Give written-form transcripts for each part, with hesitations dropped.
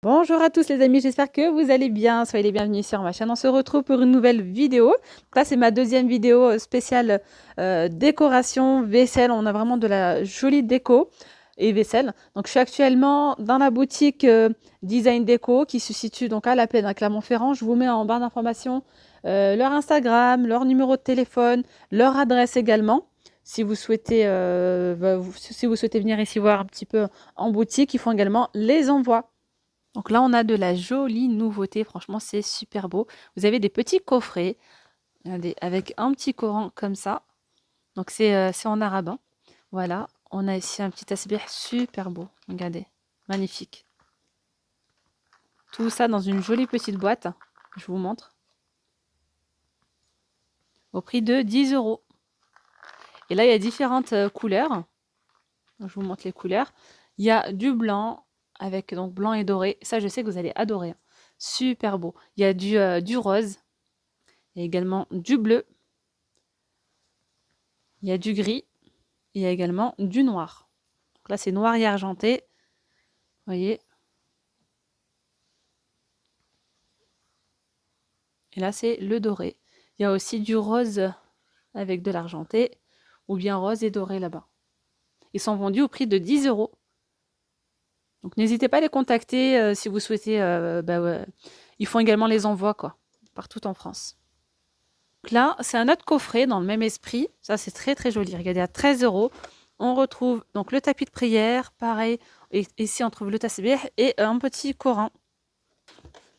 Bonjour à tous les amis, j'espère que vous allez bien. Soyez les bienvenus sur ma chaîne. On se retrouve pour une nouvelle vidéo. Donc là, c'est ma deuxième vidéo spéciale décoration, vaisselle. On a vraiment de la jolie déco et vaisselle. Donc je suis actuellement dans la boutique Design Déco qui se situe donc à La Plaine à Clermont-Ferrand. Je vous mets en barre d'informations leur Instagram, leur numéro de téléphone, leur adresse également. Si vous souhaitez venir ici voir un petit peu en boutique, ils font également les envois. Donc là, on a de la jolie nouveauté. Franchement, c'est super beau. Vous avez des petits coffrets, regardez, avec un petit Coran comme ça. Donc c'est en arabe, hein. Voilà, on a ici un petit tasbih super beau. Regardez, magnifique. Tout ça dans une jolie petite boîte. Je vous montre. Au prix de 10 €. Et là, il y a différentes couleurs. Je vous montre les couleurs. Il y a du blanc avec donc blanc et doré. Ça, je sais que vous allez adorer, hein. Super beau. Il y a du rose. Il y a également du bleu. Il y a du gris. Il y a également du noir. Donc là, c'est noir et argenté. Vous voyez. Et là, c'est le doré. Il y a aussi du rose avec de l'argenté ou bien rose et doré là-bas. Ils sont vendus au prix de 10 €. Donc n'hésitez pas à les contacter si vous souhaitez. Ouais. Ils font également les envois quoi, partout en France. Donc là, c'est un autre coffret dans le même esprit. Ça, c'est très très joli. Regardez, à 13 €, on retrouve donc le tapis de prière, pareil. Et ici, on trouve le tasbih et un petit Coran.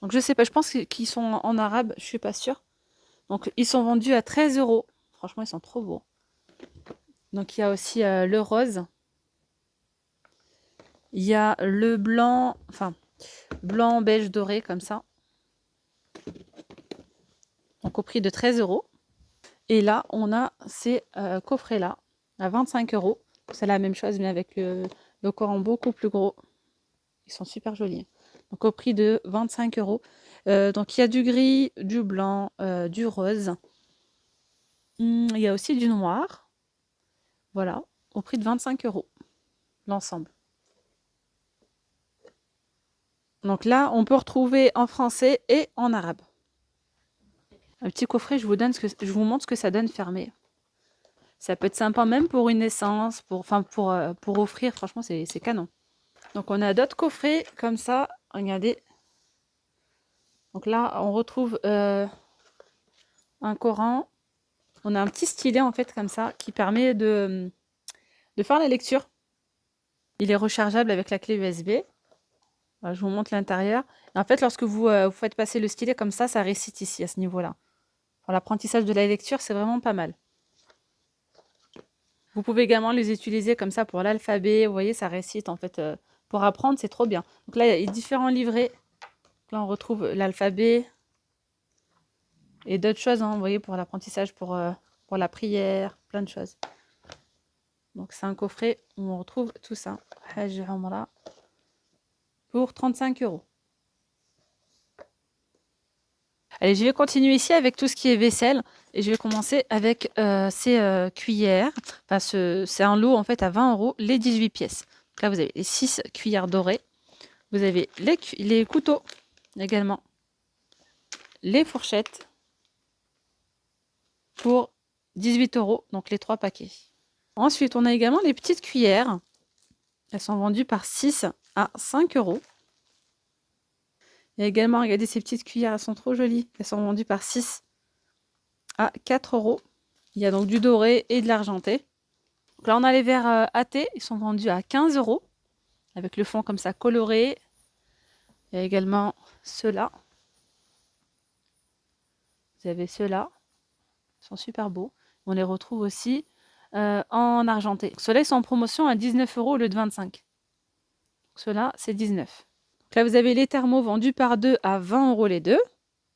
Donc je sais pas, je pense qu'ils sont en arabe, je suis pas sûre. Donc ils sont vendus à 13 €. Franchement, ils sont trop beaux. Donc il y a aussi le rose. Il y a le blanc, enfin blanc beige doré comme ça. Donc au prix de 13 €. Et là, on a ces coffrets-là à 25 €. C'est la même chose, mais avec le Coran beaucoup plus gros. Ils sont super jolis. Donc au prix de 25 €. Donc il y a du gris, du blanc, du rose. Il y a aussi du noir. Voilà, au prix de 25 € l'ensemble. Donc là, on peut retrouver en français et en arabe. Un petit coffret, je vous montre ce que ça donne fermé. Ça peut être sympa même pour une naissance, pour offrir. Franchement, c'est canon. Donc on a d'autres coffrets comme ça. Regardez. Donc là, on retrouve un Coran. On a un petit stylet en fait comme ça qui permet de faire la lecture. Il est rechargeable avec la clé USB. Voilà, je vous montre l'intérieur. En fait, lorsque vous faites passer le stylet comme ça récite ici à ce niveau-là. Pour l'apprentissage de la lecture, c'est vraiment pas mal. Vous pouvez également les utiliser comme ça pour l'alphabet. Vous voyez, ça récite en fait. Pour apprendre, c'est trop bien. Donc là, il y a différents livrets. Là, on retrouve l'alphabet et d'autres choses, hein, vous voyez, pour l'apprentissage, pour la prière, plein de choses. Donc c'est un coffret où on retrouve tout ça. Hajj Umrah pour 35 €. Allez, je vais continuer ici avec tout ce qui est vaisselle et je vais commencer avec ces cuillères. Enfin, c'est un lot en fait à 20 €, les 18 pièces. Donc là, vous avez les 6 cuillères dorées. Vous avez les couteaux également, les fourchettes pour 18 €, donc les 3 paquets. Ensuite, on a également les petites cuillères. Elles sont vendues par 6 à 5 €. Il y a également, regardez ces petites cuillères, elles sont trop jolies. Elles sont vendues par 6 à 4 €. Il y a donc du doré et de l'argenté. Donc là, on a les verres à thé. Ils sont vendus à 15 € avec le fond comme ça coloré. Il y a également ceux-là. Vous avez ceux-là. Ils sont super beaux. On les retrouve aussi en argenté. Ceux-là, ils sont en promotion à 19 € au lieu de 25. Ceux-là, c'est 19. Donc là, vous avez les thermos vendus par 2 à 20 € les deux.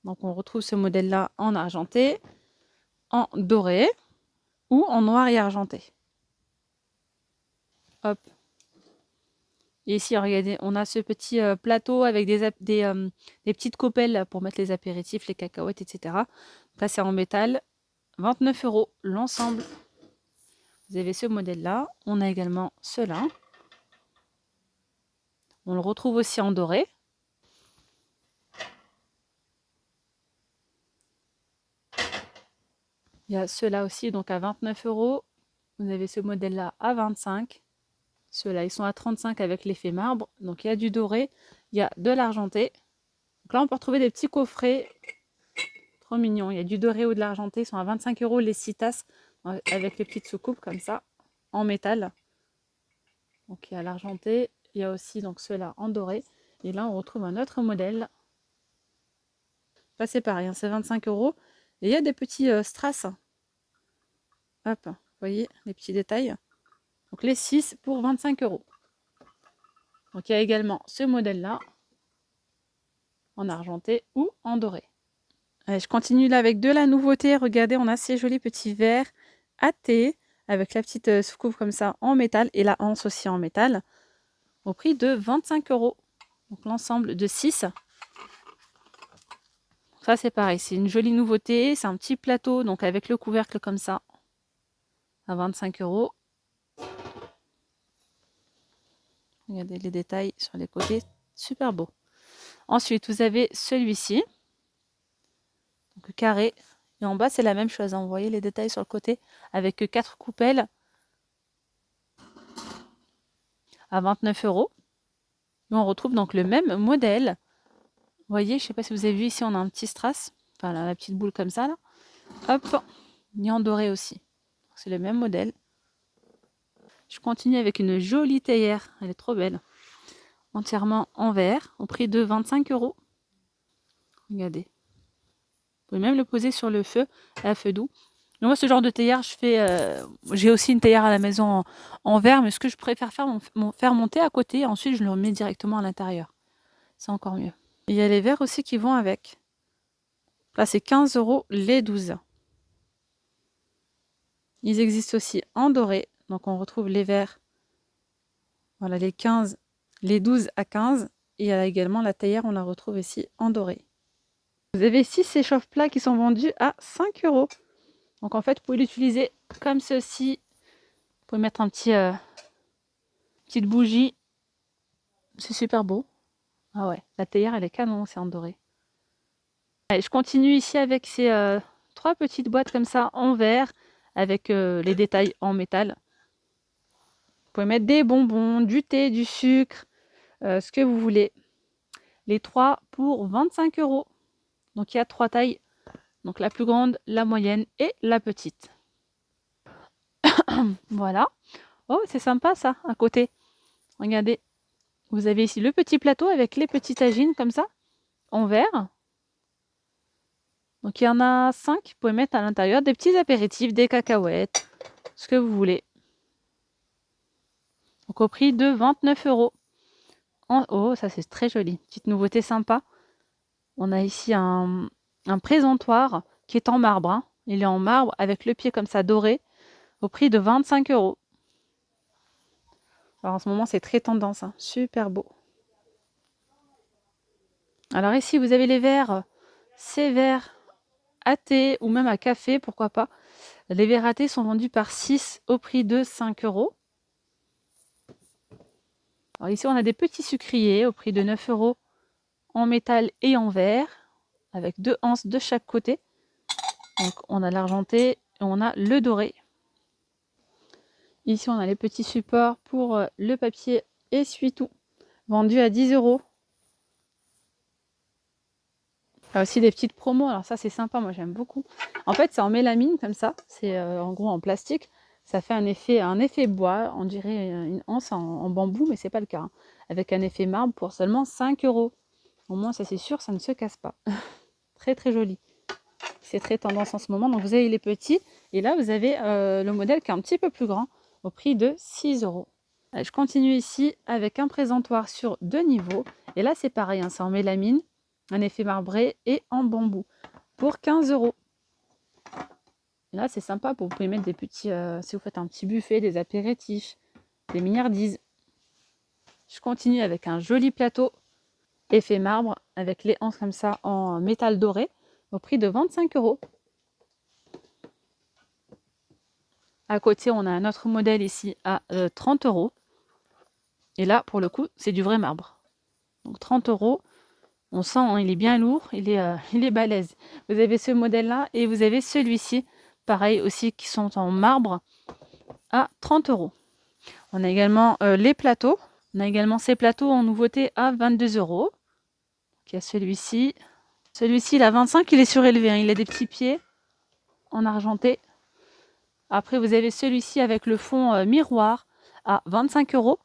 Donc on retrouve ce modèle-là en argenté, en doré ou en noir et argenté. Hop. Et ici, regardez, on a ce petit plateau avec des petites coupelles pour mettre les apéritifs, les cacahuètes, etc. Donc là, c'est en métal. 29 € l'ensemble. Vous avez ce modèle-là. On a également ceux-là. On le retrouve aussi en doré. Il y a ceux-là aussi, donc à 29 euros. Vous avez ce modèle-là à 25. Ceux-là, ils sont à 35 avec l'effet marbre. Donc il y a du doré, il y a de l'argenté. Donc là, on peut retrouver des petits coffrets trop mignons. Il y a du doré ou de l'argenté. Ils sont à 25 euros les 6 tasses avec les petites soucoupes comme ça, en métal. Donc il y a l'argenté. Il y a aussi donc ceux-là en doré. Et là, on retrouve un autre modèle. Là, c'est pareil, hein, c'est 25 euros. Et il y a des petits strass. Hop, vous voyez, les petits détails. Donc les 6 pour 25 euros. Donc il y a également ce modèle-là, en argenté ou en doré. Allez, je continue là avec de la nouveauté. Regardez, on a ces jolis petits verres à thé avec la petite soucoupe comme ça en métal et la anse aussi en métal au prix de 25 euros. Donc l'ensemble de 6. Ça c'est pareil, c'est une jolie nouveauté. C'est un petit plateau donc avec le couvercle comme ça à 25 euros. Regardez les détails sur les côtés, super beau. Ensuite, vous avez celui-ci, donc carré. Et en bas, c'est la même chose. Hein. Vous voyez les détails sur le côté avec 4 coupelles à 29 euros. Et on retrouve donc le même modèle. Vous voyez, je ne sais pas si vous avez vu ici, on a un petit strass. Enfin, la petite boule comme ça. Là. Hop, il y a en doré aussi. C'est le même modèle. Je continue avec une jolie théière. Elle est trop belle. Entièrement en verre, au prix de 25 euros. Regardez. Vous pouvez même le poser sur le feu, à feu doux. Et moi, ce genre de théière, j'ai aussi une théière à la maison en verre, mais ce que je préfère faire, faire monter à côté, et ensuite je le remets directement à l'intérieur. C'est encore mieux. Et il y a les verres aussi qui vont avec. Là, c'est 15 euros les 12. Ils existent aussi en doré. Donc, on retrouve les verres, voilà, les 15, les 12 à 15. Et il y a également la théière, on la retrouve ici en doré. Vous avez 6 échauffe-plats qui sont vendus à 5 euros. Donc, en fait, vous pouvez l'utiliser comme ceci. Vous pouvez mettre un petite bougie. C'est super beau. Ah ouais, la théière, elle est canon, c'est en doré. Allez, je continue ici avec ces 3 petites boîtes comme ça en verre avec les détails en métal. Vous pouvez mettre des bonbons, du thé, du sucre, ce que vous voulez. Les 3 pour 25 euros. Donc il y a 3 tailles. Donc la plus grande, la moyenne et la petite. Voilà. Oh, c'est sympa ça, à côté. Regardez. Vous avez ici le petit plateau avec les petits tagines comme ça, en verre. Donc il y en a 5. Vous pouvez mettre à l'intérieur des petits apéritifs, des cacahuètes, ce que vous voulez. Donc au prix de 29 euros. Oh, ça c'est très joli. Petite nouveauté sympa. On a ici un présentoir qui est en marbre. Hein. Il est en marbre avec le pied comme ça doré au prix de 25 euros. Alors en ce moment c'est très tendance. Hein. Super beau. Alors ici vous avez les verres. Ces verres à thé ou même à café, pourquoi pas. Les verres à thé sont vendus par 6 au prix de 5 euros. Alors ici, on a des petits sucriers au prix de 9 euros en métal et en verre, avec 2 anses de chaque côté. Donc on a l'argenté et on a le doré. Ici, on a les petits supports pour le papier essuie-tout, vendus à 10 euros. Il y a aussi des petites promos, alors ça c'est sympa, moi j'aime beaucoup. En fait, c'est en mélamine comme ça, c'est en gros en plastique. Ça fait un effet bois, on dirait une anse en bambou, mais c'est pas le cas. Hein. Avec un effet marbre pour seulement 5 euros. Au moins, ça c'est sûr, ça ne se casse pas. Très très joli. C'est très tendance en ce moment. Donc vous avez les petits, et là vous avez le modèle qui est un petit peu plus grand, au prix de 6 euros. Allez, je continue ici avec un présentoir sur 2 niveaux. Et là c'est pareil, hein, c'est en mélamine. Un effet marbré et en bambou pour 15 euros. Là, c'est sympa, vous pouvez mettre des petits, si vous faites un petit buffet, des apéritifs, des mignardises. Je continue avec un joli plateau effet marbre avec les anses comme ça en métal doré au prix de 25 euros. À côté, on a un autre modèle ici à 30 euros. Et là, pour le coup, c'est du vrai marbre. Donc 30 euros. On sent, hein, il est bien lourd, il est balèze. Vous avez ce modèle-là et vous avez celui-ci pareil aussi, qui sont en marbre à 30 €. On a également les plateaux. On a également ces plateaux en nouveauté à 22 €. Il y a celui-ci. Celui-ci, il a 25, il est surélevé, hein. Il a des petits pieds en argenté. Après, vous avez celui-ci avec le fond miroir à 25 €.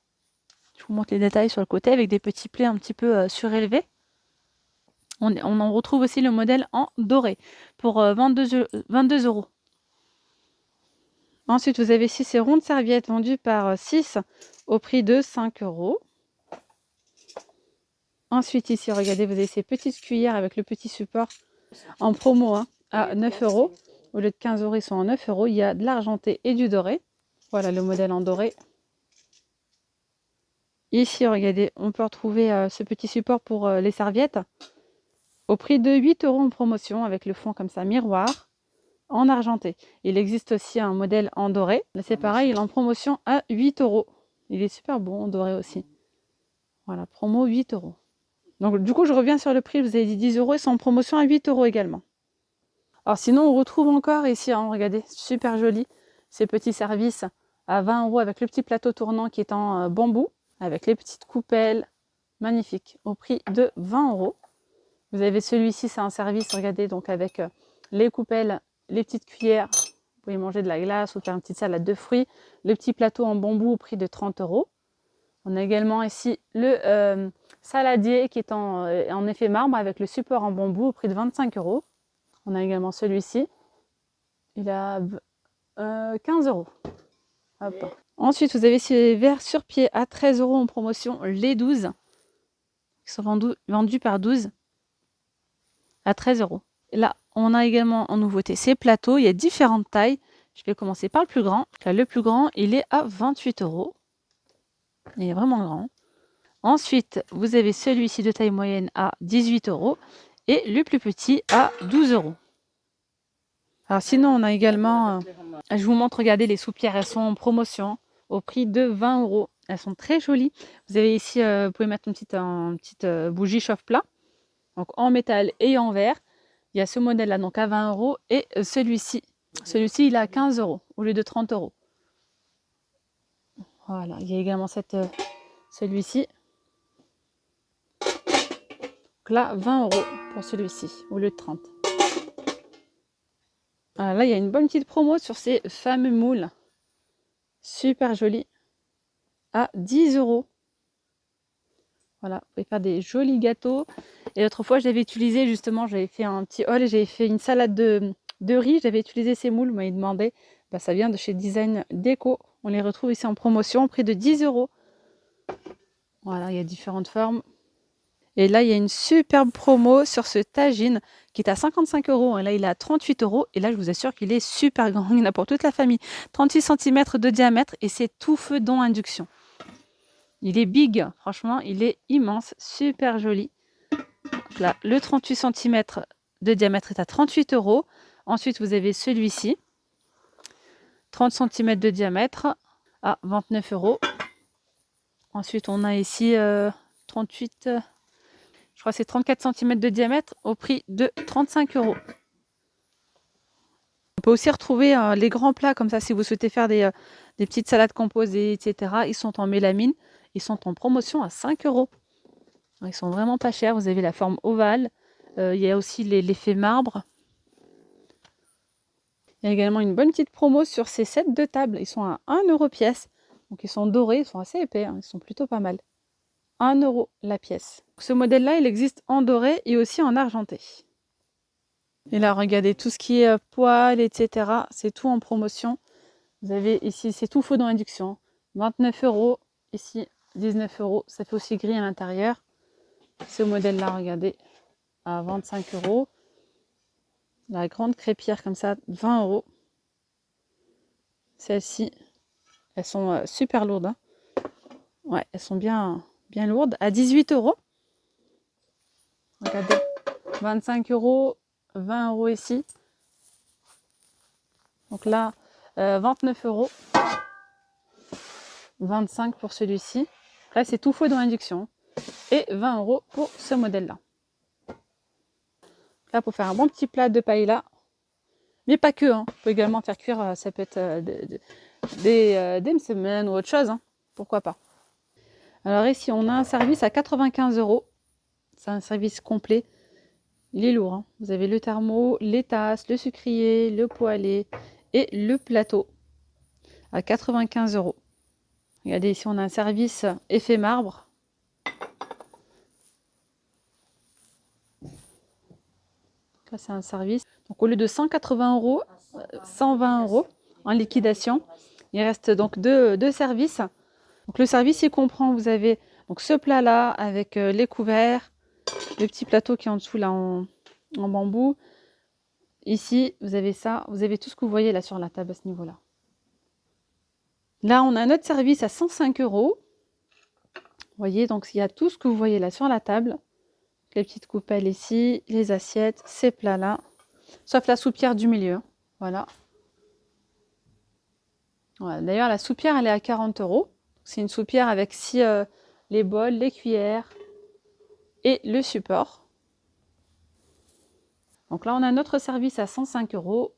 Je vous montre les détails sur le côté avec des petits plis un petit peu surélevés. On en retrouve aussi le modèle en doré pour 22 €. Ensuite, vous avez ici ces rondes serviettes vendues par 6 au prix de 5 €. Ensuite, ici, regardez, vous avez ces petites cuillères avec le petit support en promo, hein, à 9 €. Au lieu de 15 €, ils sont en 9 €. Il y a de l'argenté et du doré. Voilà le modèle en doré. Ici, regardez, on peut retrouver ce petit support pour les serviettes au prix de 8 € en promotion avec le fond comme ça, miroir, en argenté. Il existe aussi un modèle en doré. Là, c'est pareil, il est en promotion à 8 €. Il est super bon en doré aussi. Voilà, promo 8 €. Donc, du coup, je reviens sur le prix. Vous avez dit 10 €, ils sont en promotion à 8 € également. Alors, sinon, on retrouve encore ici, hein, regardez, super joli, ces petits services à 20 € avec le petit plateau tournant qui est en bambou, avec les petites coupelles, magnifiques, au prix de 20 €. Vous avez celui-ci, c'est un service, regardez, donc avec les coupelles, les petites cuillères. Vous pouvez manger de la glace ou faire une petite salade de fruits. Le petit plateau en bambou au prix de 30 €. On a également ici le saladier qui est en effet marbre avec le support en bambou au prix de 25 €. On a également celui-ci. Il a 15 €. Hop. Ensuite, vous avez ces verres sur pied à 13 € en promotion, les 12, qui sont vendus par 12 à 13 €. Là, on a également en nouveauté ces plateaux. Il y a différentes tailles. Je vais commencer par le plus grand. Là, le plus grand, il est à 28 €. Il est vraiment grand. Ensuite, vous avez celui-ci de taille moyenne à 18 € et le plus petit à 12 €. Alors sinon, on a également, je vous montre, regardez, les soupières, elles sont en promotion au prix de 20 €. Elles sont très jolies. Vous avez ici, vous pouvez mettre une petite bougie chauffe-plat, donc en métal et en verre. Il y a ce modèle-là, donc à 20 € et celui-ci. Celui-ci, il est à 15 € au lieu de 30 €. Voilà, il y a également celui-ci. Donc là, 20 € pour celui-ci au lieu de 30. Voilà, là, il y a une bonne petite promo sur ces fameux moules. Super joli. À 10 €. Voilà, vous pouvez faire des jolis gâteaux. Et l'autre fois, j'avais utilisé justement, j'avais fait un petit haul et j'avais fait une salade de riz. J'avais utilisé ces moules, vous m'avez demandé. Bah, ça vient de chez Design Déco. On les retrouve ici en promotion au prix de 10 €. Voilà, il y a différentes formes. Et là, il y a une superbe promo sur ce tagine qui est à 55 €. Et là, il est à 38 €. Et là, je vous assure qu'il est super grand. Il y en a pour toute la famille. 36 cm de diamètre et c'est tout feu dont induction. Il est big, franchement, il est immense, super joli. Donc là, le 38 cm de diamètre est à 38 €. Ensuite, vous avez celui-ci, 30 cm de diamètre à 29 €. Ensuite, on a ici 38, je crois que c'est 34 cm de diamètre au prix de 35 €. On peut aussi retrouver les grands plats comme ça si vous souhaitez faire des petites salades composées, etc. Ils sont en mélamine. Ils sont en promotion à 5 €. Ils sont vraiment pas chers. Vous avez la forme ovale. Il y a aussi l'effet marbre. Il y a également une bonne petite promo sur ces sets de table. Ils sont à 1 € pièce. Donc ils sont dorés, ils sont assez épais. Hein. Ils sont plutôt pas mal. 1 € la pièce. Ce modèle-là, il existe en doré et aussi en argenté. Et là, regardez, tout ce qui est poêle, etc. C'est tout en promotion. Vous avez ici, c'est tout faux dans l'induction. 29 €. Ici, 19 €. Ça fait aussi gris à l'intérieur. Ce modèle-là, regardez, à 25 €. La grande crêpière comme ça, 20 €. Celles-ci, elles sont super lourdes. Hein. Ouais, elles sont bien lourdes. À 18 €. Regardez, 25 €, 20 € ici. Donc là, 29 €. 25 € pour celui-ci. Là, c'est tout faux dans l'induction. Et 20 € pour ce modèle-là. Là, pour faire un bon petit plat de paella. Mais pas que, hein. On peut également faire cuire, ça peut être des msemen ou autre chose, hein. Pourquoi pas. Alors ici, on a un service à 95 €. C'est un service complet. Il est lourd, hein. Vous avez le thermo, les tasses, le sucrier, le poêlé et le plateau à 95 €. Regardez ici, on a un service effet marbre. Là, c'est un service. Donc au lieu de 180 €, 120 € en liquidation. Il reste donc deux services. Donc le service, il comprend, vous avez donc ce plat-là avec les couverts, le petit plateau qui est en dessous là en bambou. Ici, vous avez ça, vous avez tout ce que vous voyez là sur la table à ce niveau-là. Là, on a un autre service à 105 €. Vous voyez, donc il y a tout ce que vous voyez là sur la table. Les petites coupelles ici, les assiettes, ces plats-là, sauf la soupière du milieu. Voilà. Voilà. D'ailleurs, la soupière, elle est à 40 €. C'est une soupière avec les bols, les cuillères et le support. Donc là, on a notre service à 105 €.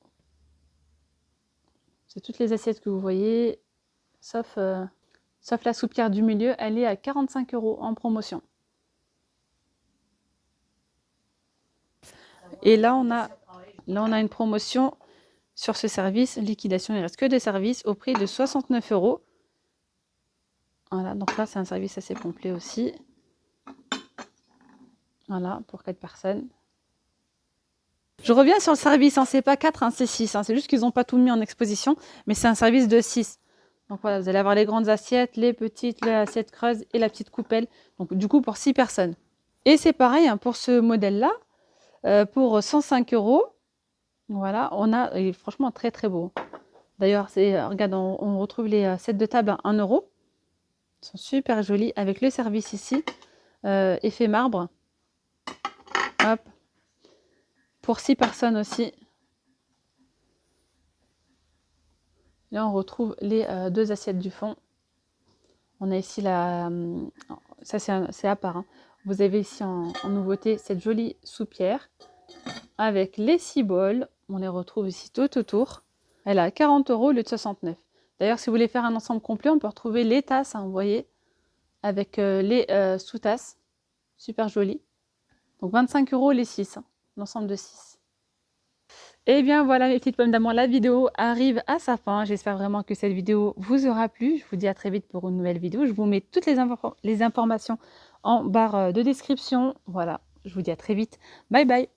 C'est toutes les assiettes que vous voyez, sauf la soupière du milieu, elle est à 45 € en promotion. Et là, on a une promotion sur ce service, liquidation, il ne reste que des services au prix de 69 €. Voilà, donc là, c'est un service assez complet aussi. Voilà, pour 4 personnes. Je reviens sur le service, hein, c'est pas 4, hein, c'est 6. Hein, c'est juste qu'ils n'ont pas tout mis en exposition, mais c'est un service de 6. Donc voilà, vous allez avoir les grandes assiettes, les petites, l'assiette creuse et la petite coupelle. Donc du coup, pour 6 personnes. Et c'est pareil, hein, pour ce modèle-là, pour 105 €. Voilà, on a, il est franchement très très beau. D'ailleurs, regarde, on retrouve les sets de table à 1 €. Ils sont super jolis avec le service ici, effet marbre. Hop. Pour 6 personnes aussi. Là, on retrouve les 2 assiettes du fond. On a ici ça c'est à part, hein. Vous avez ici en nouveauté cette jolie soupière avec les 6 bols. On les retrouve ici tout autour. Elle a 40 € au lieu de 69. D'ailleurs, si vous voulez faire un ensemble complet, on peut retrouver les tasses, hein, vous voyez, avec les sous-tasses. Super joli. Donc 25 € les 6, hein, l'ensemble de 6. Et bien voilà mes petites pommes d'amour, la vidéo arrive à sa fin. J'espère vraiment que cette vidéo vous aura plu. Je vous dis à très vite pour une nouvelle vidéo. Je vous mets toutes les informations en barre de description. Voilà, je vous dis à très vite. Bye bye.